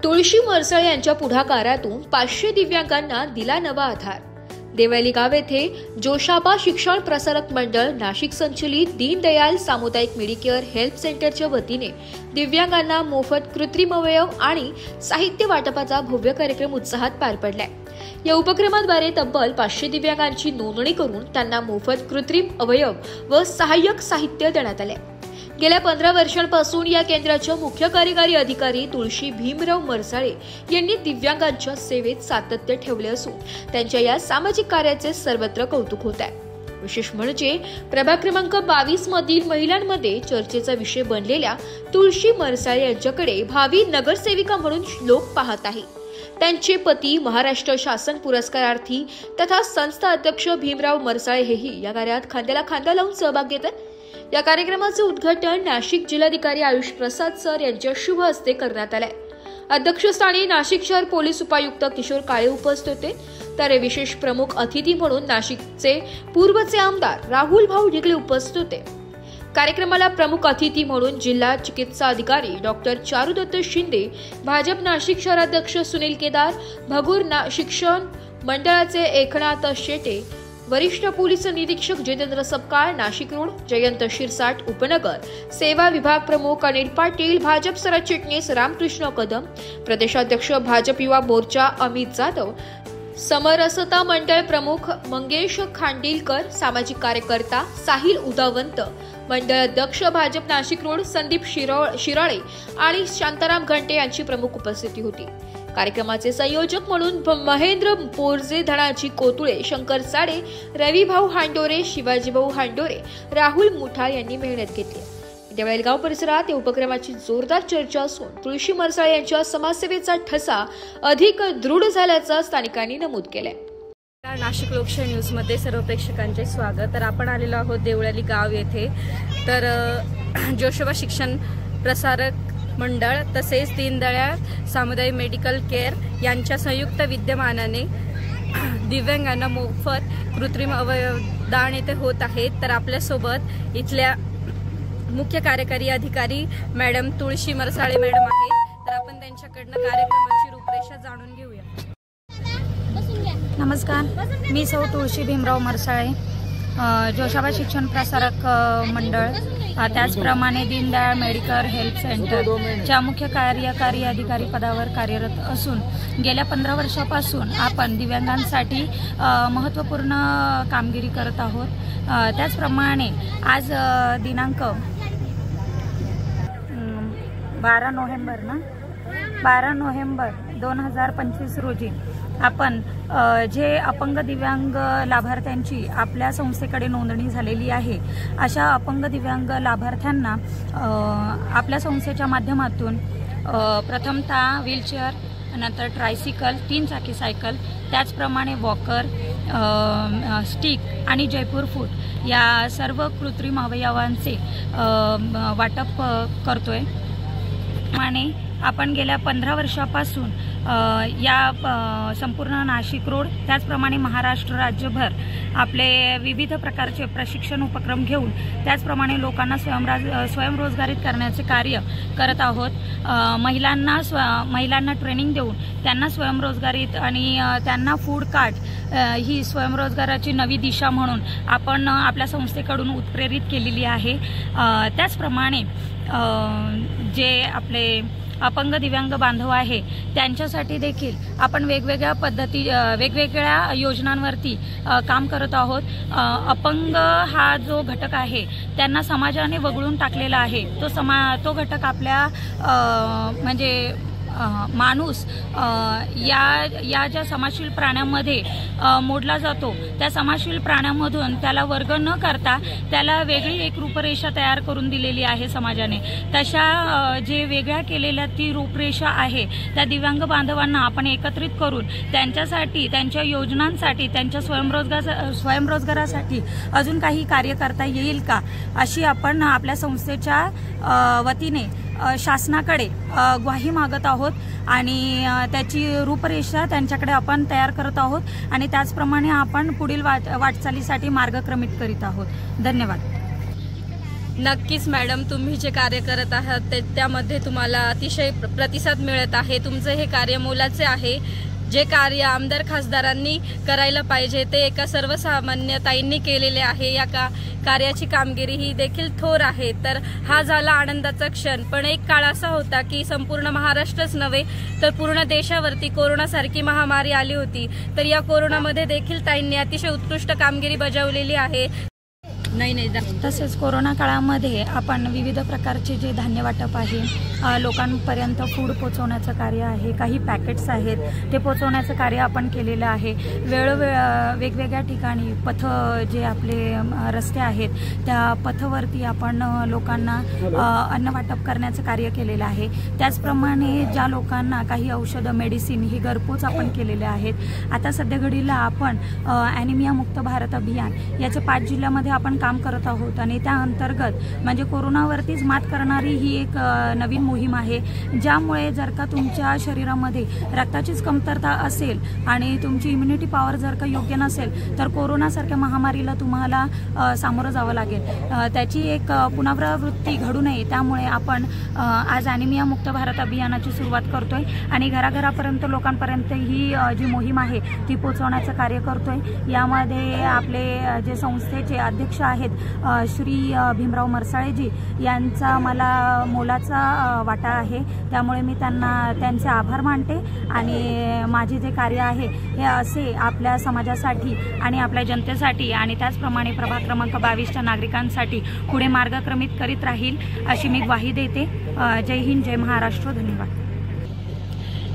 तुळशी मरसाळे यांच्या पुढाकारातून 500 दिव्यांगांना दिला नवा आधार। देवळी गाव येथे जोशाबा शिक्षण प्रसारक मंडळ नाशिक संचलित दीनदयाल सामुदायिक मेडिकेअर हेल्थ सेंटरच्या वतीने दिव्यांगांना मोफत कृत्रिम अवयव आणि साहित्य वाटपाचा भव्य कार्यक्रम उत्साहात पार पडलाय। या उपक्रमाद्वारे तब्बल 500 दिव्यांगांची नोंदणी करून त्यांना मोफत कृत्रिम अवयव व सहाय्यक साहित्य देण्यात आले। गेल्या 15 वर्षांपासून या केंद्राच्या मुख्य कार्यकारी अधिकारी तुळशी भीमराव मरसाळे यांनी दिव्यांगांच्या सेवेत सातत्य ठेवले असून त्यांच्या या सामाजिक कार्याचे सर्वत्र कौतुक होत आहे। विशेष म्हणजे प्रभाग क्रमांक 22 मधील महिलांमध्ये चर्चेचा विषय बनलेल्या तुळशी मरसाळे यांच्याकडे भावी नगरसेविका म्हणून लोक पाहत आहेत। त्यांचे पती महाराष्ट्र शासन पुरस्कारार्थी तथा संस्था अध्यक्ष भीमराव मरसाळे हेही या कार्यात खांद्याला खांदा लावून सहभाग घेतात। या कार्यक्रमाचे उद्घाटन नाशिक जिल्हाधिकारी आयुष प्रसाद सर यांच्या शुभ हस्ते करण्यात आले। अध्यक्षस्थानी नाशिक शहर पोलीस उपायुक्त किशोर काळे उपस्थित होते, तर विशेष प्रमुख अतिथी म्हणून नाशिकचे पूर्वचे आमदार राहुल भाऊ ढिकले उपस्थित होते। कार्यक्रमाला प्रमुख अतिथी म्हणून जिल्हा चिकित्सा अधिकारी डॉक्टर चारुदत्त शिंदे, भाजप नाशिक शहराध्यक्ष सुनील केदार, भगूर शिक्षण मंडळाचे एकनाथ शेटे, वरिष्ठ पोलीस निरीक्षक जितेंद्र सपकाळ नाशिक रोड, जयंत शिरसाट उपनगर, सेवा विभाग प्रमुख अनिल पाटील, भाजप सरचिटणीस रामकृष्ण कदम, प्रदेशाध्यक्ष भाजप युवा मोर्चा अमित जाधव, समरसता मंडळ प्रमुख मंगेश खांडिलकर, सामाजिक कार्यकर्ता साहिल उदावंत, मंडळ अध्यक्ष भाजप नाशिक रोड संदीप शिराळे आणि शांताराम घंटे यांची प्रमुख उपस्थिती होती। कार्यक्रमाचे संयोजक म्हणून महेंद्र पोरजे, धनाजी कोतुळे, शंकर साडे, रविभाऊ हांडोरे, शिवाजीभाऊ हांडोरे, राहुल मुठाळ यांनी मेहनत घेतली। देवळी गाव परिसरात या उपक्रमाची जोरदार चर्चा असून तुळशी मरसाळे यांच्या समाजसेवेचा ठसा अधिक दृढ झाल्याचं स्थानिकांनी नमूद केलंय। नाशिक लोकशाही न्यूज मध्ये सर्व प्रेक्षकांचे स्वागत। तर आपण आलेलो आहोत देवळी गाव येथे। तर जोशाबा शिक्षण प्रसारक मंडळ तसेच दीनदयाल सामुदायिक मेडिकल केअर यांच्या संयुक्त विद्यमानाने दिव्यांगांना मोफत कृत्रिम अवयव दान येथे होत आहेत। तर आपल्यासोबत इथल्या मुख्य कार्यकारी अधिकारी मॅडम तुळशी मरसाळे मॅडम आहेत। तर आपण त्यांच्याकडनं कार्यक्रमाची रूपरेषा जाणून घेऊया। नमस्कार, मी सौ तुळशी भीमराव मरसाळे, जोशाबा शिक्षण प्रसारक मंडळ त्याचप्रमाणे दीनदयाल मेडिकल हेल्थ सेंटरच्या मुख्य कार्यकारी अधिकारी पदावर कार्यरत असून गेल्या 15 वर्षापासून आपण दिव्यांगांसाठी महत्त्वपूर्ण कामगिरी करत आहोत। त्याचप्रमाणे आज दिनांक 12 नोव्हेंबर 2025 रोजी आपण जे अपंग दिव्यांग लाभार्थ्यांची आपल्या संस्थेकडे नोंदणी झालेली आहे अशा अपंग दिव्यांग लाभार्थ्यांना आपल्या संस्थेच्या माध्यमातून प्रथमतः व्हीलचेअर, नंतर ट्रायसिकल, 3 चाकी सायकल, त्याचप्रमाणे वॉकर, स्टिक आणि जयपूर फूट या सर्व कृत्रिम अवयवांचे वाटप करतोय। आणि आपण गेल्या 15 वर्षापासून या संपूर्ण नाशिक रोड त्याचप्रमाणे महाराष्ट्र राज्यभर आपले विविध प्रकारचे प्रशिक्षण उपक्रम घेऊन त्याचप्रमाणे लोकांना स्वयंरोजगारित करण्याचे कार्य करत आहोत। महिलांना ट्रेनिंग देऊन त्यांना स्वयंरोजगारित आणि त्यांना फूड कार्ट ही स्वयंरोजगाराची नवी दिशा म्हणून आपण आपल्या संस्थेकडून उत्प्रेरित केलेली आहे। त्याचप्रमाणे जे आपले अपंग दिव्यांग बांधव आहे त्यांच्यासाठी देखील आपण वेगवेगळ्या योजनांवरती काम करत आहोत। अपंग हा जो घटक आहे त्यांना समाजाने वगळून टाकलेला आहे। तो घटक आपल्या म्हणजे माणूस या ज्या समाजशील प्राण्यांमध्ये मोडला जातो त्या समाजशील प्राण्यांमधून त्याला वर्ग न करता त्याला वेगळी एक रूपरेषा तयार करून दिलेली आहे समाजाने। तशा जे वेगळ्या केलेल्या ती रूपरेषा आहे त्या दिव्यांग बांधवांना आपण एकत्रित करून त्यांच्यासाठी, त्यांच्या योजनांसाठी, त्यांच्या स्वयंरोजगारासाठी अजून काही कार्य करता येईल का अशी आपण आपल्या संस्थेच्या वतीने शासनाकडे ग्वाही मागत आहोत आणि त्याची रूपरेषा त्यांच्याकडे आपण तयार करत आहोत आणि त्याचप्रमाणे आपण पुढील वाटचालीसाठी मार्गक्रमित करीत आहोत। धन्यवाद। नक्कीच मॅडम, तुम्ही जे कार्य करत आहात त्यामध्ये तुम्हाला अतिशय प्रतिसाद मिळत आहे. तुमचं हे कार्य मोलाचे आहे. जे कार्य आमदार खासदारांनी करायला पाहिजे ते एका सर्वसामान्य ताईंनी केलेले आहे. या कार्याची कामगिरी ही देखील थोर आहे. तर हा झाला आनंदाचा क्षण. पण एक काळ असा होता की संपूर्ण महाराष्ट्रच नव्हे तर पूर्ण देशावरती कोरोनासारखी महामारी आली होती. तर या कोरोनामध्ये देखील ताईंनी अतिशय उत्कृष्ट कामगिरी बजावलेली आहे. तसेच कोरोना काळामध्ये आपण विविध प्रकारचे जे धान्य वाटप आहे, लोकांपर्यंत फूड पोचवण्याचं कार्य आहे, काही पॅकेट्स आहेत ते पोचवण्याचं कार्य आपण केलेलं आहे. वेगवेगळ्या ठिकाणी पथ जे आपले रस्ते आहेत त्या पथवरती आपण लोकांना अन्न वाटप करण्याचं कार्य केलेलं आहे. त्याचप्रमाणे ज्या लोकांना काही औषधं मेडिसिन ही घरपोच आपण केलेले आहेत. आता सध्या घडीला आपण ॲनिमिया मुक्त भारत अभियान याच्या 5 जिल्ह्यामध्ये आपण काम करत आहोत आणि त्या अंतर्गत म्हणजे कोरोनावरतीच मात करणारी ही एक नवीन मोहीम आहे. ज्यामुळे जर का तुमच्या शरीरामध्ये रक्ताचीच कमतरता असेल आणि तुमची इम्युनिटी पॉवर जर का योग्य नसेल तर कोरोनासारख्या महामारीला तुम्हाला सामोरं जावं लागेल. त्याची एक पुनरावृत्ती घडू नये त्यामुळे आपण आज ॲनिमिया मुक्त भारत अभियानाची सुरुवात करतोय आणि घराघरापर्यंत लोकांपर्यंत ही जी मोहीम आहे ती पोचवण्याचं कार्य करतोय. यामध्ये आपले जे संस्थेचे अध्यक्ष आहेत श्री भीमराव मरसाळेजी यांचा मला मोलाचा वाटा आहे. त्यामुळे मी त्यांचे आभार मानते आणि माझे जे कार्य आहे हे असे आपल्या समाजासाठी आणि आपल्या जनतेसाठी आणि त्याचप्रमाणे प्रभाग क्रमांक 22च्या नागरिकांसाठी पुढे मार्गक्रमित करीत राहील अशी मी ग्वाही देते. जय हिंद, जय महाराष्ट्र. धन्यवाद.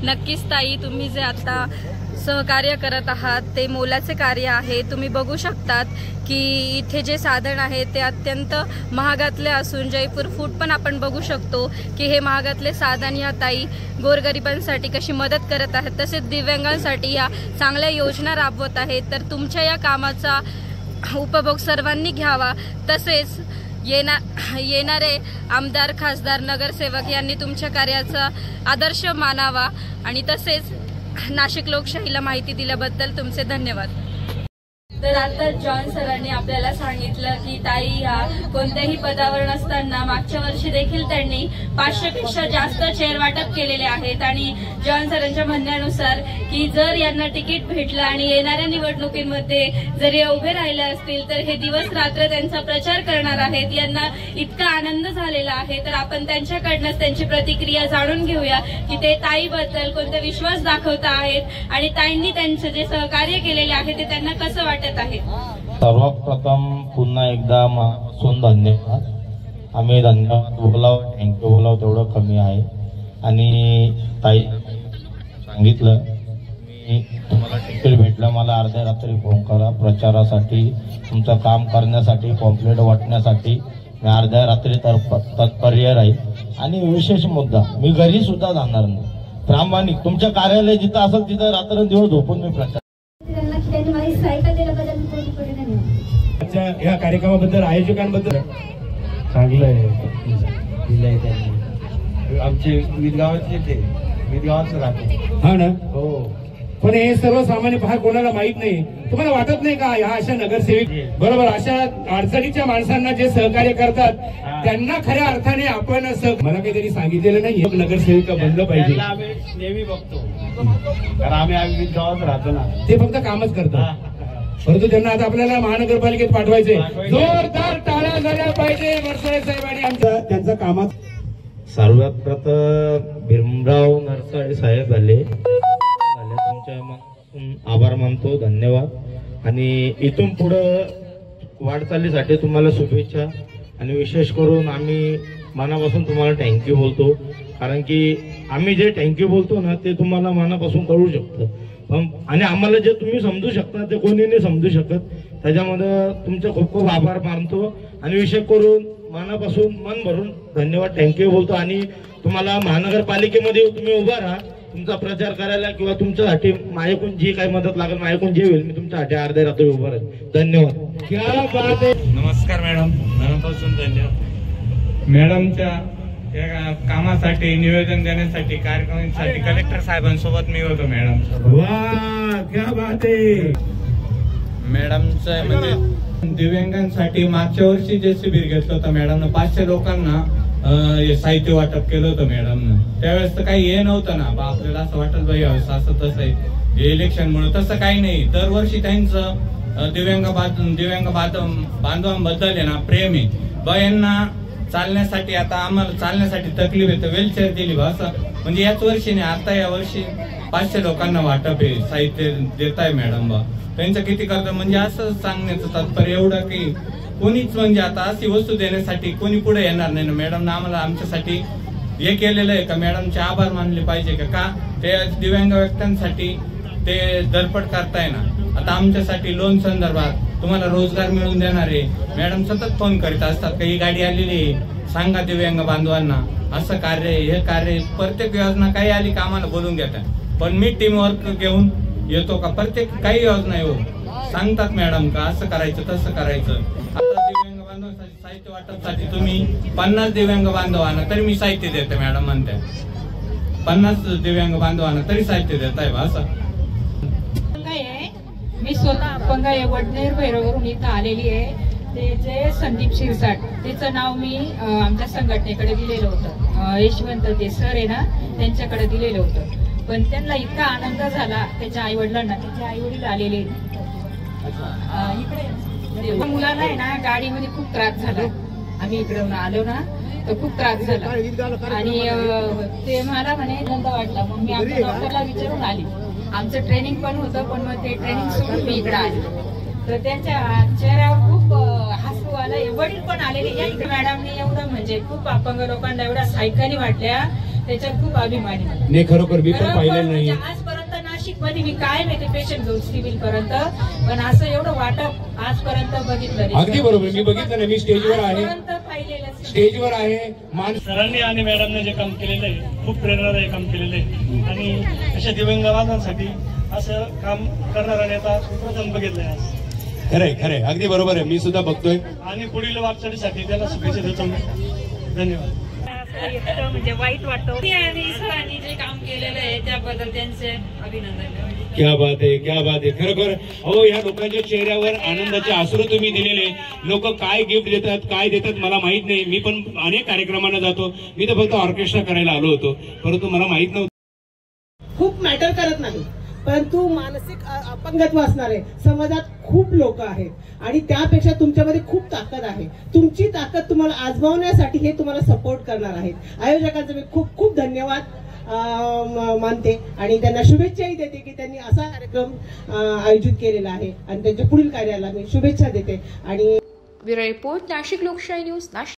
नक्कीच ताई, तुम्ही जे आता सहकार्य करत आहात ते मोलाचे कार्य आहे. तुम्ही बघू शकतात की इथे जे साधन आहे ते अत्यंत महागातले असून जयपूर फूड पण आपण बघू शकतो की हे महागातले साधन या ताई गोरगरिबांसाठी कशी मदत करत आहेत. तसेच दिव्यांगांसाठी या चांगल्या योजना राबवत आहेत. तर तुमच्या या कामाचा उपभोग सर्वांनी घ्यावा. तसेच येणारे आमदार खासदार नगरसेवक यांनी तुमच्या कार्याचा आदर्श मानावा आणि तसेच नाशिक लोकशाहीला माहिती दिल्याबद्दल तुमचे धन्यवाद. तर आता जॉन सरांनी आपल्याला सांगितलं की ताई ह्या कोणत्याही पदावर नसताना मागच्या वर्षी देखील त्यांनी 500 पेक्षा जास्त चेअर वाटप केलेले आहेत आणि जॉन सरांच्या म्हणण्यानुसार की जर यांना तिकीट भेटलं आणि येणाऱ्या निवडणुकीमध्ये जर हे उभे राहिले असतील तर हे दिवस रात्र त्यांचा प्रचार करणार आहेत. यांना इतका आनंद झालेला आहे. तर आपण त्यांच्याकडनंच त्यांची प्रतिक्रिया जाणून घेऊया की ते ताईबद्दल कोणता विश्वास दाखवत आहेत आणि ताईंनी त्यांचं जे सहकार्य केलेले आहे ते त्यांना कसं वाटत आहे. सर्वप्रथम पुन्हा एकदा मनापासून धन्यवाद. आम्ही धन्यवाद बोलावं, थँक्यू बोलावं तेवढं कमी आहे. आणि ताई सांगितलं मी तुम्हाला तिकीट भेटलं, मला अर्ध्या रात्री फोन करा प्रचारासाठी, तुमचं काम करण्यासाठी, पॉम्पलेट वाटण्यासाठी मी अर्ध्या रात्री तत्पर्य राहील. आणि विशेष मुद्दा, मी घरी सुद्धा जाणार नाही. प्रामाणिक तुमच्या कार्यालय जिथं असेल तिथं रात्रंदिवस झोपून मी प्रचार. या कार्यक्रमाबद्दल आयोजकांबद्दल चांगलं आहे. दिलंय त्यांनी. आमचे विदगावातले ते विदगावात राहतो. हा ना. हो. पण हे सर्वसामान्य फार कोणाला माहित नाही. तुम्हाला वाटत नाही का ह्या अशा नगरसेवक बरोबर अशा अडचणीच्या माणसांना जे सहकार्य करतात त्यांना खऱ्या अर्थाने आपण मला काहीतरी सांगितलेलं नाही नगरसेविका बनलं पाहिजे. आम्ही नेहमी बघतो कारण आम्ही विदगावात राहतो ना. ते फक्त कामच करतात परंतु त्यांना आता आपल्याला महानगरपालिकेत पाठवायचे. जोरदार टाळ्या झाल्या पाहिजे मरसाळे साहेब आणि आमचा त्यांचा कामात. सर्वात प्रथम भीमराव नरसाळे साहेब आले, तुमच्या आभार मानतो, धन्यवाद. आणि इथून पुढं वाटचालीसाठी तुम्हाला शुभेच्छा. आणि विशेष करून आम्ही मनापासून तुम्हाला थँक्यू बोलतो. कारण की आम्ही जे थँक्यू बोलतो ना ते तुम्हाला मनापासून कळू शकतं. आणि आम्हाला जे तुम्ही समजू शकता ते कोणी नाही समजू शकत. त्याच्यामध्ये तुमचे खूप खूप आभार मानतो आणि विशेष करून मनापासून मन भरून धन्यवाद, थँक्यू बोलतो. आणि तुम्हाला महानगरपालिकेमध्ये तुम्ही उभा राहा तुमचा प्रचार करायला किंवा तुमच्यासाठी माझ्याकडून जी काही मदत लागेल, माझ्याकडून जे होईल मी तुमच्यासाठी अर्ध्या रात्री उभा राहील. धन्यवाद. नमस्कार मॅडम, मनापासून धन्यवाद. मॅडमच्या या कामासाठी, निवेदन देण्यासाठी, कार्यक्रमासाठी कलेक्टर साहेबांसोबत मी होतो मॅडम. वाह क्या बात आहे. मॅडमचं म्हणजे दिव्यांगांसाठी मागच्या वर्षी जे शिबिर घेतलं होतं मॅडमनं, 500 लोकांना साहित्य वाटप केलं होतं मॅडमनं. त्यावेळेस तर काही हे नव्हतं ना, आपल्याला असं वाटत भाई असं तसं आहे इलेक्शन म्हणून, तसं काही नाही. दरवर्षी त्यांचं दिव्यांग बांधवांबद्दल आहे ना प्रेम आहे बा. यांना चालण्यासाठी, आता आम्हाला चालण्यासाठी तकलीफ येतं, व्हीलचेअर दिली बा असं. म्हणजे याच वर्षी नाही, आता या वर्षी 500 लोकांना वाटप आहे, साहित्य देत आहे मॅडम बा. त्यांचं किती करतं म्हणजे असं सांगण्याचं तात्पर्य एवढं की कोणीच म्हणजे आता अशी वस्तू देण्यासाठी कोणी पुढे येणार नाही ना. मॅडमनं आम्हाला आमच्यासाठी हे केलेलं आहे का, मॅडमचे आभार मानले पाहिजे का ते दिव्यांग व्यक्तींसाठी ते धडपड करताय ना. आता आमच्यासाठी लोन संदर्भात तुम्हाला रोजगार मिळवून देणारे मॅडम सतत फोन करीत असतात का ही गाडी आलेली आहे, सांगा दिव्यांग बांधवांना असं कार्य हे कार्य. प्रत्येक योजना काही आली का आम्हाला बोलून घेतात, पण मी टीम वर्क घेऊन येतो का प्रत्येक काही योजना येऊ सांगतात मॅडम का असं करायचं तसं करायचं. आता दिव्यांग बांधवांसाठी साहित्य वाटपसाठी तुम्ही 50 दिव्यांग बांधवांना तरी मी साहित्य देते मॅडम म्हणते, 50 दिव्यांग बांधवांना तरी साहित्य देत आहे असं. मी स्वतः अपंग आहे, वडनेर भैरवरून इथं आलेली आहे. ते जे संदीप शिरसाट त्याचं नाव मी आमच्या संघटनेकडे दिलेलं होतं, यशवंत ते सर आहे ना त्यांच्याकडे दिलेलं होतं. पण त्यांना इतका आनंद झाला त्याच्या आई वडिलांना, त्याचे आई वडील आलेले इकडे. मुलाला आहे ना गाडीमध्ये खूप त्रास झाला, आम्ही इकडे आलो ना तर खूप त्रास झाला आणि ते मला म्हणे आनंद वाटला. मग मी आमच्या डॉक्टरला विचारून आली, आमचं ट्रेनिंग पण होतं पण मग ते ट्रेनिंग सोडून मी इकडे आली. तर त्यांच्या चेहऱ्यावर खूप हसू आलं. वडील पण आलेले या इकडे. मॅडमने एवढं म्हणजे खूप अपंग लोकांना एवढ्या सायकली वाटल्या, त्याच्यात खूप अभिमानी नाही. खरोखर मी पण पाहिलं नाही आजपर्यंत नाशिक मध्ये मी काय माहिती पेशंट घेऊन सिव्हिल पर्यंत, पण असं एवढं वाटप आजपर्यंत बघितलं. अगदी बरोबर, मी बघितलं नाही. मी स्टेजवर आहे, स्टेजवर आहे. सरांनी आणि मॅडमने जे काम केलेलं आहे खूप प्रेरणादायी काम केलेलं आहे आणि अशा दिव्यांग बांधवांसाठी असं काम करणारा नेता प्रथम बघितलंय आज. खरंय खरंय, अगदी बरोबर आहे. मी सुद्धा बघतोय आणि पुढील वाटचालीसाठी त्याला शुभेच्छा देतो. धन्यवाद. म्हणजे वाईट वाटतं आणि सरांनी जे काम केलेलं आहे त्याबद्दल त्यांचे अभिनंदन. क्या बात आहे, क्या बात आहे. खरोखर अहो या लोकांच्या चेहऱ्यावर आनंदाचे अश्रू तुम्ही दिलेले. लोक काय गिफ्ट देतात काय देतात मला माहित नाही. मी पण अनेक कार्यक्रमांना जातो, मी तर फक्त ऑर्केस्ट्रा करायला आलो होतो, परंतु मला माहित नव्हतं. खूप मॅटर करत नाही, परंतु मानसिक अपंगत्व असणारे समाजात खूप लोक आहेत आणि त्यापेक्षा तुमच्यामध्ये खूप ताकद आहे. तुमची ताकद तुम्हाला आजमावण्यासाठी हे तुम्हाला सपोर्ट करणार आहेत. आयोजकांचे मी खूप खूप धन्यवाद मानते आणि त्यांना शुभेच्छाही देते की त्यांनी असा कार्यक्रम आयोजित केलेला आहे आणि त्यांच्या पुढील कार्याला मी शुभेच्छा देते. आणि ब्युरो रिपोर्ट, नाशिक लोकशाही न्यूज, नाशिक.